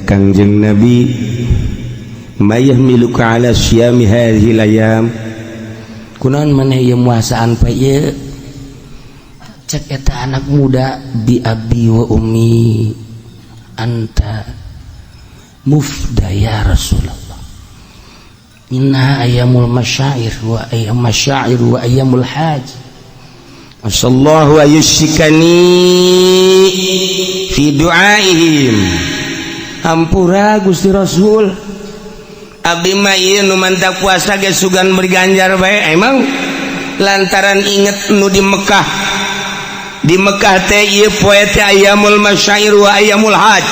Kangjeng Nabi mayah miluka ala syami hadhil ayam kunaon maneh ieu muasaan pa ieu cek eta anak muda bi abi wa ummi anta mufda ya Rasulullah inna ayyamul masyair wa ayyamul haj asallahu ayushikani fi du'aihim hampura Gusti Rasul abdi mah ieu nu mantap puasa ge sugan berganjar bae emang lantaran inget nu di Mekah teh ieu poe teh ayyamul masyair wa ayyamul haj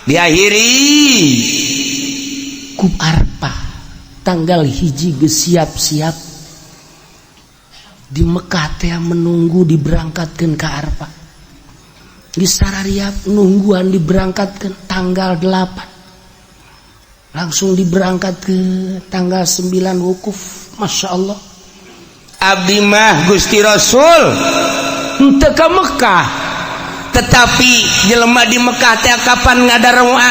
diakhiri ku Arfah tanggal hiji geus siap-siap di Mekah teh menunggu diberangkatkeun ka Arfah di sarariap nungguan diberangkatkeun tanggal 8 langsung diberangkatkeun tanggal 9 wukuf Masya Allah abdi mah Gusti Rasul henteu ka Mekah tetapi jelema di Mekah teh kapan ngadaroa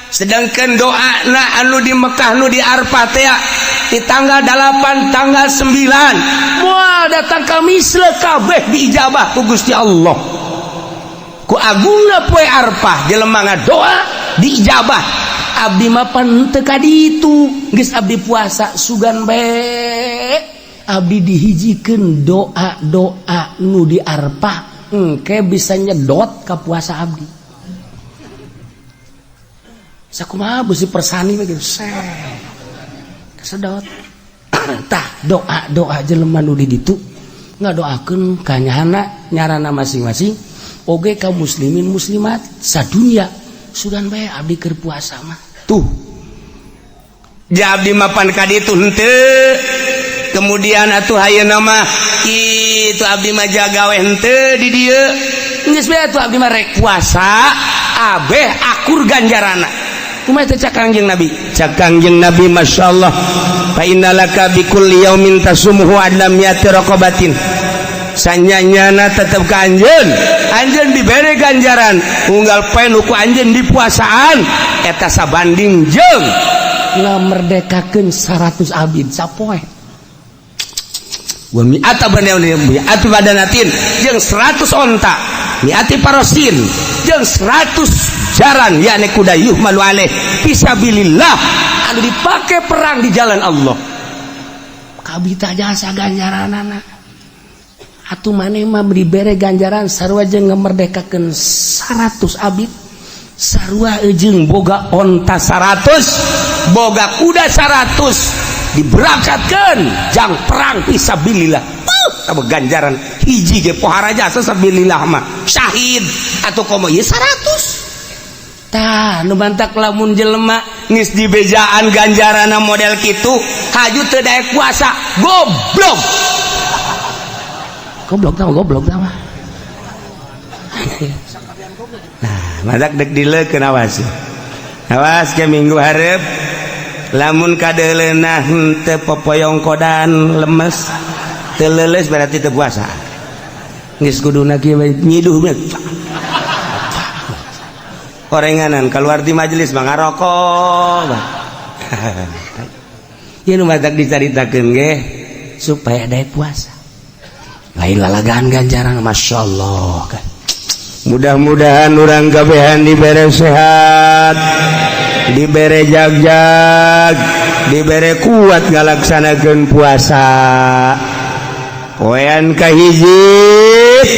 sedangkan doa na anu di Mekah nu di Arfah teh di tanggal 8 tanggal 9 moal datang ka misle kabeh diijabah ku Gusti Allah ku agungna poe Arfah jelema ngadoa diijabah abdi mah pan teu ka ditu geus abdi puasa sugan bae abdi dihijikeun doa-doa nu di Arfah engke bisa nyedot ka puasa abdi sakumaha beusi persani we gitu kesedot tah doa-doa jelema nu di ditu ngadoakeun ka nyarana masing-masing oge ka muslimin muslimat sadunya sugan bae abdi keur puasa mah tuh ja abdi mapan ka ditu henteu kemudian atuh hayeuna mah kitu abdi mah jaga we henteu di dieu geus bae atuh abdi mah rek puasa abeh akur ganjarana kumaha teh cak Kangjeng Nabi masyaallah fa innalaka bikulli yaumin tasumuhu adlam yati raqabatin sanyanyana tetep ka anjeun dibere ganjaran unggal poe nu ku anjeun di puasaan eta sabanding jeung ngamerdekakeun 100 abid sapoe wa mi'ata badanatin jeung 100 onta mi'ati parosin jeung 100 jaran yakni kuda yuhmalu alaih fisabilillah anu dipake perang di jalan Allah kabita jasa ganjaranana atuh maneh mah dibere ganjaran sarua jeung ngamerdekakeun 100 abid sarua jeung boga onta 100 boga kuda 100 diberangkatkeun jang perang fisabilillah tabah ganjaran hiji ge pohara jasa sabilillah mah syahid atuh komo ieu 100 tah nu bantak lamun jelema geus dibejaan ganjarana model kitu haju teu daek puasa goblok mah nah madak dek dileukeun awas ke minggu hareup lamun kadeuleunah teu popoyong kodan lemes teu leuleus berarti teu puasa geus kuduna kieu nyiduh orenganan keluar di majelis mah ngarokok ieu nu matak dicaritakeun ge supaya daek puasa lain lalagaan ganjaran masyaallah kan mudah-mudahan urang kabehan dibere sehat dibere jag-jag dibere kuat ngalaksanakeun puasa poean kahiji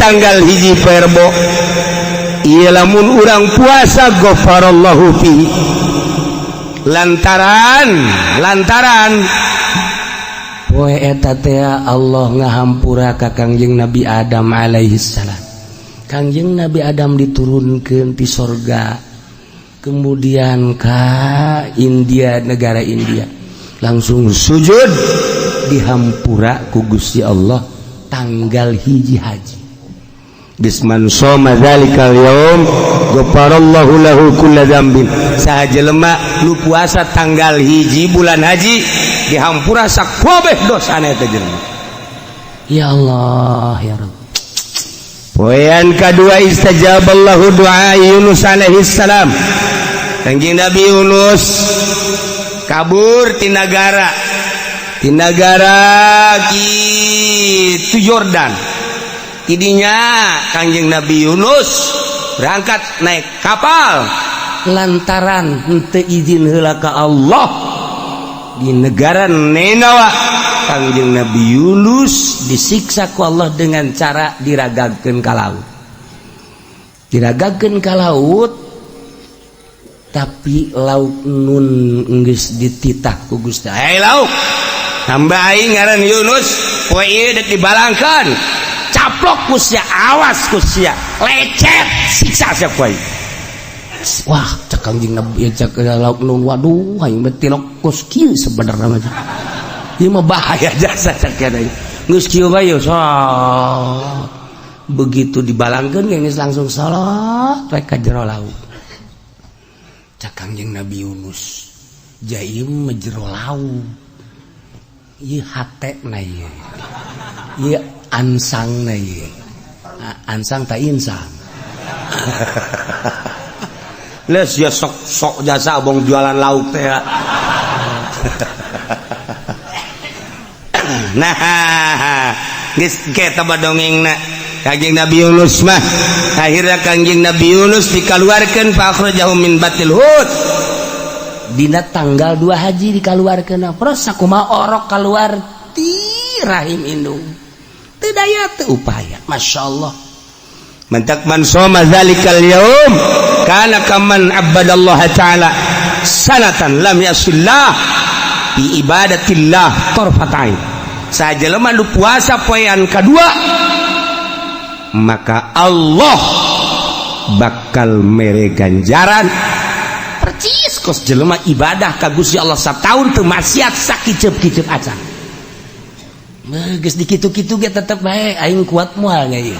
tanggal hiji Perbo ieu lamun urang puasa ghafarallahu fi lantaran poe eta teh Allah ngahampura ka Kangjeng Nabi Adam alaihi salam Kangjeng Nabi Adam diturunkeun ti sorga kemudian ka India negara India langsung sujud dihampura ku Gusti Allah tanggal hiji haji bisman soma dzalikal yaum ghafarallahu lahu kulla dzambin saha jelema nu puasa tanggal hiji bulan haji dihampura sakabeh dosana teh jelema ya Allah ya Rabb Poin kedua istajaballahu doa Yunus alaihi salam. Kanjeng Nabi Yunus kabur ti negara kitu Yordan. Tidinya Kanjeng Nabi Yunus berangkat naik kapal lantaran henteu izin heula ka Allah di negara Ninawa. Kanjeng Nabi Yunus disiksa ku Allah dengan cara diragagkeun ka laut. Diragagkeun ka laut, tapi lauk nun geus dititah ku Gusti. Hei lauk, hamba aing ngaran Yunus, poe ieu dek dibalangkeun. Caplok ku sia, awas ku sia, lecet siksa sia poe. Wah, cek Kanjeng Nabi cek lauk nun, waduh aing betilok kos kieu sebenarnya mah. Ieu mah bahaya jasa cek kana. Geus kieu bae yo begitu dibalangkeun geus langsung salat rek ka jero laut. Cak Kanjeng Nabi Yunus jaim mejero laut. Ieu hate na ieu. Ieu ansang na ieu. Ansang ta insang. Les ya sok jasa abong jualan lauk teh. Nah, geus kita badongengna Kanjeng Nabi Yunus mah akhirnya Kanjeng Nabi Yunus dikaluarkeun fa akhrajahu min batil hud. Dina tanggal 2 haji dikaluarkeun. Terus sakumaha orok kaluar ti rahim indung. Teu daya teu upaya. Masyaallah. Mantak man soma zalikal yaum kana kaman abadallaha taala sanatan lam yasillah bi ibadatillah tarfatain. Sajelema nu puasa poean kadua maka Allah bakal mere ganjaran percis kos jelema ibadah ka Gusti Allah sataun teu maksiat sakicep-kicep acan. Geus dikitu-kitu ge tetep bae aing kuat moal nya ieu.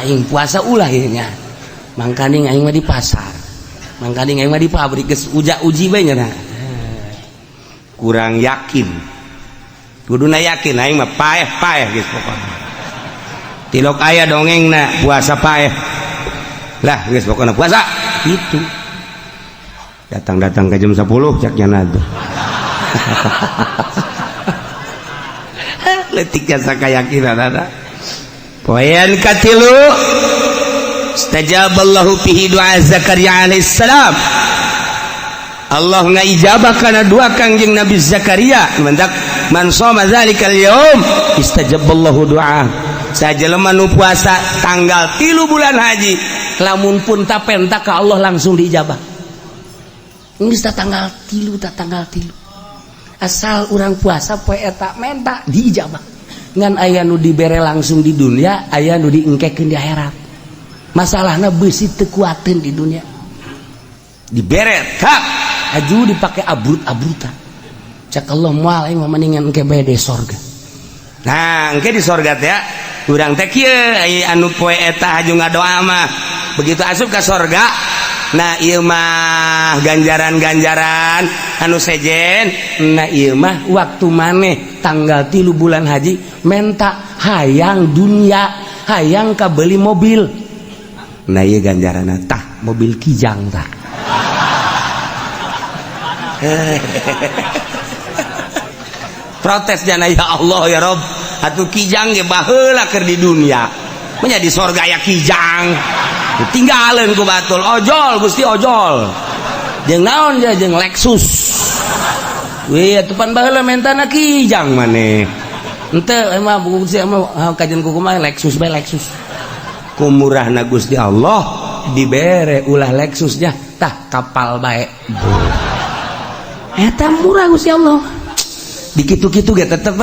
Aing puasa ulah ieu nya. Mangkaning aing mah di pasar. Mangkaning aing mah di pabrik geus uji bae nya. Kurang yakin. Kuduna yakin aing mah paeh geus pokona. Tilok aya dongengna puasa paeh. Lah geus pokona puasa itu. Datang ke jam 10 cak nyana tuh. Letik jasa kayakinan ada. Poin katilu istajaballahu fihi doa Zakaria alaihi salam. Allah ngaijabah kana doa Kanjeng Nabi Zakaria mendak man shoma zalikal yaum istajaballahu doa. Sajelema nu puasa tanggal 3 bulan haji lamun pun tapenta ka Allah langsung diijabah. Geus tanggal 3 asal urang puasa poe eta menta diijabah. Ngan aya nu dibere langsung di dunia, aya nu diengkekeun di akhirat. Masalahna beusi teu kuateun di dunia. Dibere kak aju dipake abrut-abrutan. Cak Allah moal aing mah mendingan engke bae di sorga. Nah, engke di sorga teh urang teh kieu anu poe eta aju ngadoa mah begitu asup ka sorga. Nah ieu mah ganjaran-ganjaran anu sejen. Nah ieu mah waktu maneh tanggal 3 bulan haji menta hayang dunia, hayang ka beuli mobil. Nah ieu ganjaranna tah mobil kijang tah. Protes jana ya Allah ya Rob atuh kijang ge baheula keur di dunia menjadi sorga ya kijang tinggalin ku batul ojol Gusti ojol jeung naon ya jeung Lexus we atuh pan baheula mentana kijang maneh henteu emang Gusti emang kajian kumaha Lexus bae Lexus ku murahna Gusti Allah dibere ulah Lexusnya tah kapal bae eta murah Gusti Allah dikitu-kitu ge tetep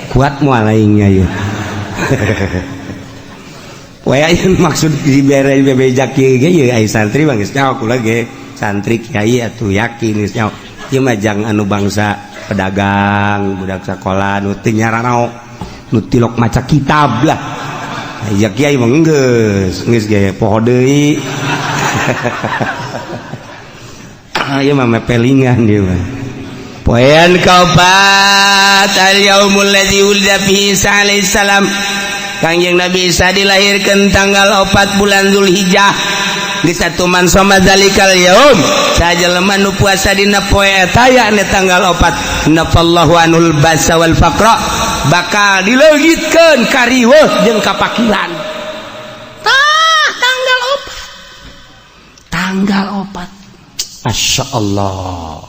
kuat moal aingnya ieu. Poe aya maksud dibere bebejak ieu ge ieu ai santri geus nyaho kula ge santri kiai atuh yakin geus nyaho. Ieu mah jang anu bangsa pedagang, budak sakola nu teu nyaranaok, nu tilok maca kitab lah. Aya kiai mah geus ge poho deui. Ieu mah mepelingan ieu mah. Poin kaopat al yaumul ladzi ulida fihi Isa alaihi salam Kangjeng Nabi Isa dilahirkan tanggal 4 bulan Zulhijjah di satu mansoma zalikal yaum sajelema nu puasa dina poe eta yakni tanggal 4 nafallahu anul basa wal faqra bakal dileugitkeun ka riweuh jeung kapakilan tanggal 4 masyaallah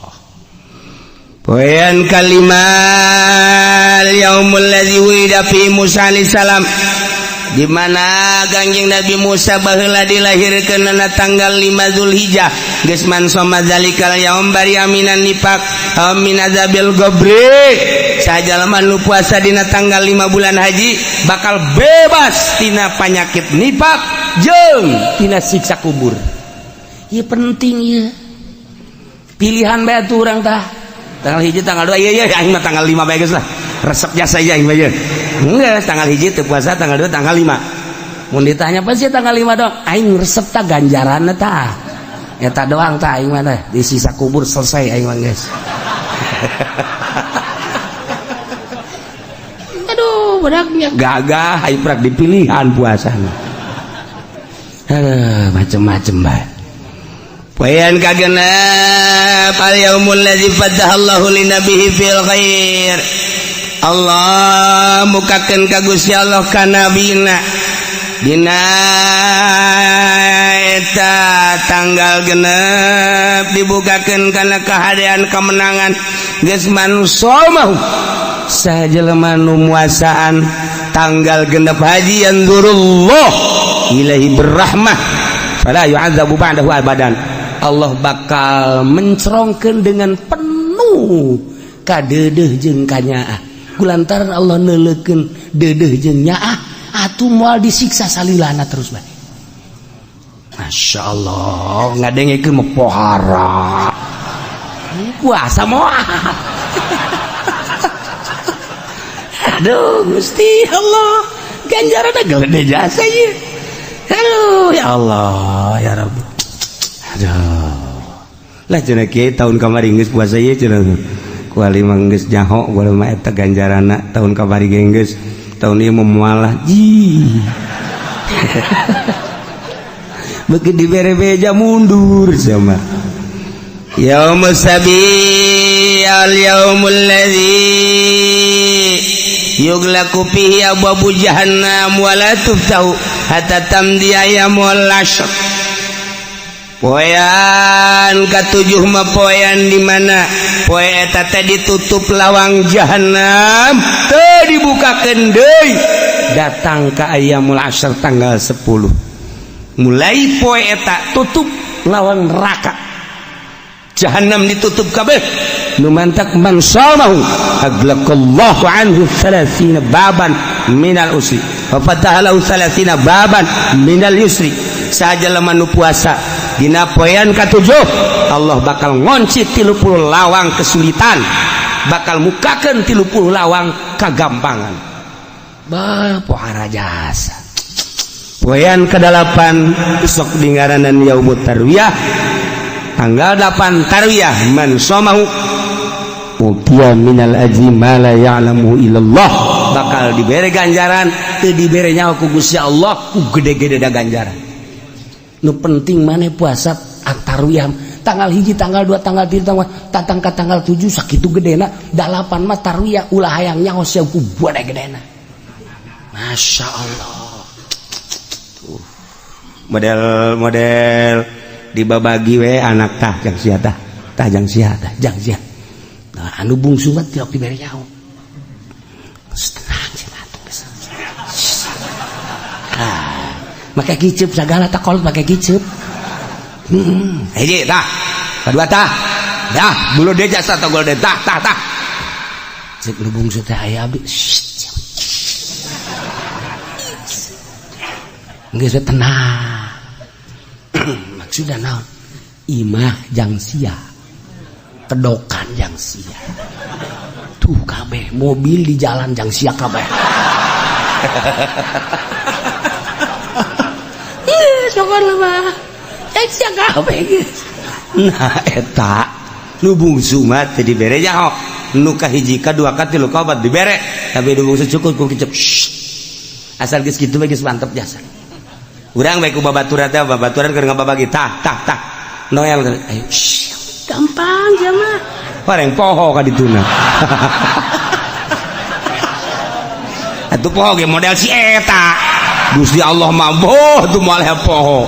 poean kalimat yaumul ladzi wulida fi Musa alaihi salam di mana Kangjeng Nabi Musa baheula dilahirkeun na tanggal 5 Zulhijjah geus mansoma zalikal yaum bari aminan nifaq min azabil gobri sajalema nu puasa dina tanggal 5 bulan haji bakal bebas tina penyakit nifaq jeung tina siksa kubur. Ieu penting ieu. Pilihan bae atuh urang tah. Tanggal hiji tanggal 2 ieu aing mah tanggal 5 bae geus lah. Resep jasa aing mah ieu. Enggak, tanggal hiji teu puasa, tanggal 2 tanggal 5. Mun ditanya apa sih tanggal 5 dong? Aing resep tah ganjaranna tah. Eta doang tah aing mah teh. Di sisa kubur selesai aing mah geus. Aduh, bedaknya gagah haiprak dipilihan puasana. Macem-macem bae. Poean kagenep al yaumul ladzi fatahallahu li nabiyhi fil khair. Allah mukakeun ka Gusti Allah ka nabina dina eta tanggal genep dibukakeun kana kahadean kemenangan geus manusa mah sajelema nu muasaan tanggal genep haji yanzurullah ilaihi berrahmah fala yu'adzabu ba'dahu abadan. Allah bakal mencerongkeun dengan penuh ka deudeuh jeung ka nyaah. Kulantaran Allah neuleukeun deudeuh jeung nyaah atuh moal disiksa salilana terus bae. Masyaallah ngadengekeun mah pohara. Puasa moal. Aduh Gusti Allah ganjaranna gede jasa ieu. Aduh ya Allah ya Rabbi. Aduh lah cenah kieu tahun kamari geus puasa ieu cenah kuali mah geus nyaho kuali mah eta ganjaranna tahun kamari geus tahun ieu moal ji beuki dibere beja mundur sama yaumus sabi al yaumul ladzi yughlaqu fihi abwabu jahannam wa la tuftahu hatta tamdiya yaumul ashr. Poean katujuh mah poean di mana poe eta teh ditutup lawang jahanam teu dibukakeun deui datang ka ayyamul ashr tanggal 10 mulai poe eta tutup lawang neraka jahanam ditutup kabeh nu mantak man samahu aglaqallahu anhu 30 baban minal usri wa fatahalahu 30 baban minal yusri sajelema nu puasa dina poean katujuh Allah bakal ngonci 30 lawang kesulitan bakal mukakeun 30 lawang kagampangan bah pohara jasa. Poean ke-8 sok dingaranan yaumut tarwiyah tanggal 8 tarwiyah man somahu utiya minal ajri ma la ya'lamu illallah bakal dibere ganjaran teu dibere nyawa ku Gusti Allah ku gede-gede da ganjaran. Nu penting maneh puasa tarwiyah tanggal hiji tanggal 2 tanggal 3 tanggal tanggal 7 sakitu gedena 8 mah tarwiyah ulah hayang nyaho sia ku bade gedena. Masya Allah. Model dibabagi we anak tah jang sia tah jang sia nah, anu bungsu mah tiok dibere nyaho. Tenang cenah geus. Make kiceup sagala tak kolot make kiceup. Hiji tah, kedua tah. Dah, bulu dia jasa togol deh tah. Cek lu bungsu teh aya abdi. Geus tenang. Maksudna naon? Imah jang sia. Kedokan jang sia. Tuh kabeh mobil di jalan jang sia kabeh. Syukur mah sia kabeh geus. Nah eta nu bungsu mah teu dibere nyaho nu kahiji kadua katilu kaopat dibere tapi nu bungsu cukup ku kicep asal geus kitu geus mantep jasa urang bae ku babaturan teh babaturan keur ngababagi tah noel ayo gampang jama pareng poho ka dituna atuh poho ge model si eta Gusti Allah mah boh tuh malah poho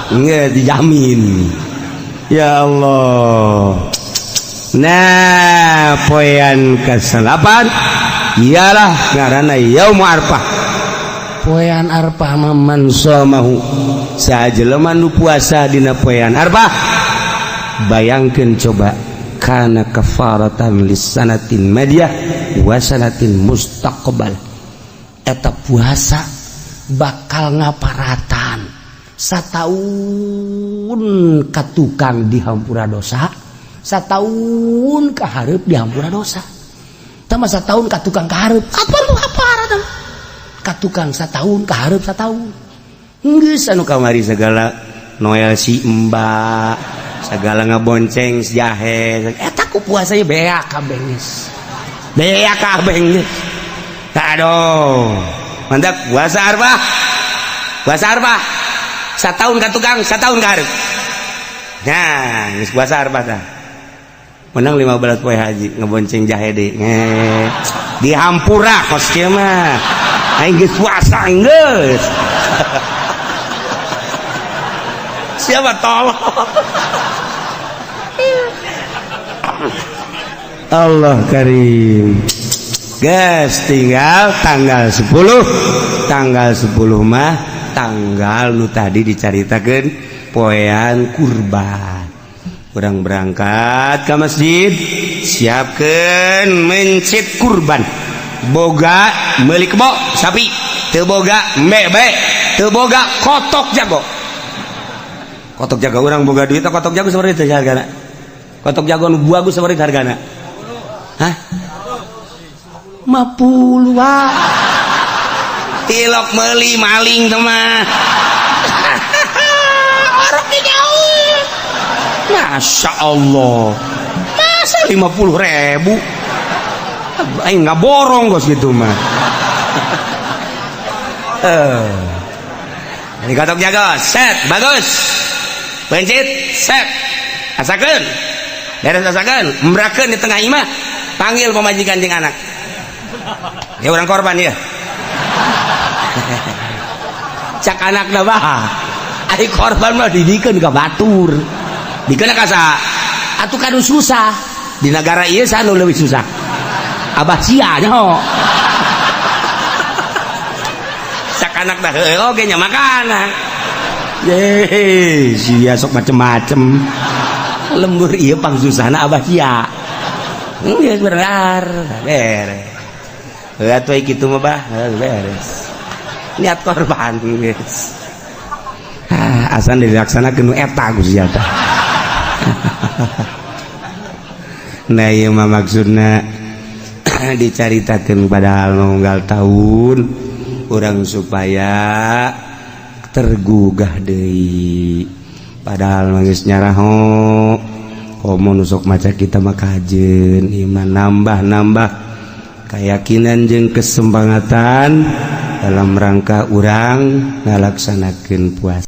nggak dijamin ya Allah. Nah poean ke-8 ialah ngaranna yaum arfah. poean arfah man somahu sajelema nu puasa dina poean arfah bayangkeun coba kana kafaratan lisanatin madiyah wa sanatin mustaqbal eta puasa bakal ngaparatan sataun katukang dihampura dosa sataun kahareup dihampura dosa tama sataun katukang kahareup apa nu haparatan katukang sataun kahareup sataun geus anu kamari segala noel si Mbak segala ngabonceng si jahe eta ku puasa ye beak kabeh geus beak kabeh geus aduh mantap puasa arfah sataun katukang sataun kahareup nah geus puasa arfah tah menang 15 poe haji ngebonceng jahe deui dihampura kos kieu mah aing geus puasa geus siapa tolong Allah karim guys tinggal tanggal 10 mah tanggal nu tadi dicaritakeun poean kurban urang berangkat ke masjid siapkeun mencit kurban boga meuli kebo sapi teu boga mebe teu boga kotok jago urang boga duit kotok jago sabaraha teh hargana kotok jago nu bagus sabaraha hargana hah 50 Wak tilok meuli maling teh mah orok di jauh Masya Allah masa 50.000 aing nggak borong gos gitu mah ini kotok jago set bagus pencit set asakeun beres asakeun embrakeun di tengah imah panggil pemajikan jeung anak ya orang korban ya cak anakna bah ai korban mah didikeun ka batur dikeun ka sa atuh kanu susah di negara ieu sanu leuwih susah abah sia nyaho cak anakna heuh oge nya makanan ye sia sok macem-macem lembur ieu pang susahna abah sia geus bener beres atuh kitu mah bah beres niat korban guys asan dilaksanakeun nu eta Gusti Allah nah ieu mah maksudna dicaritakeun padahal unggal tahun urang supaya tergugah deui padahal mah geus nyaraho komo nu sok maca kita mah kajeun iman nambah keyakinan jeung kesempatan dalam rangka urang ngalaksanakeun puasa.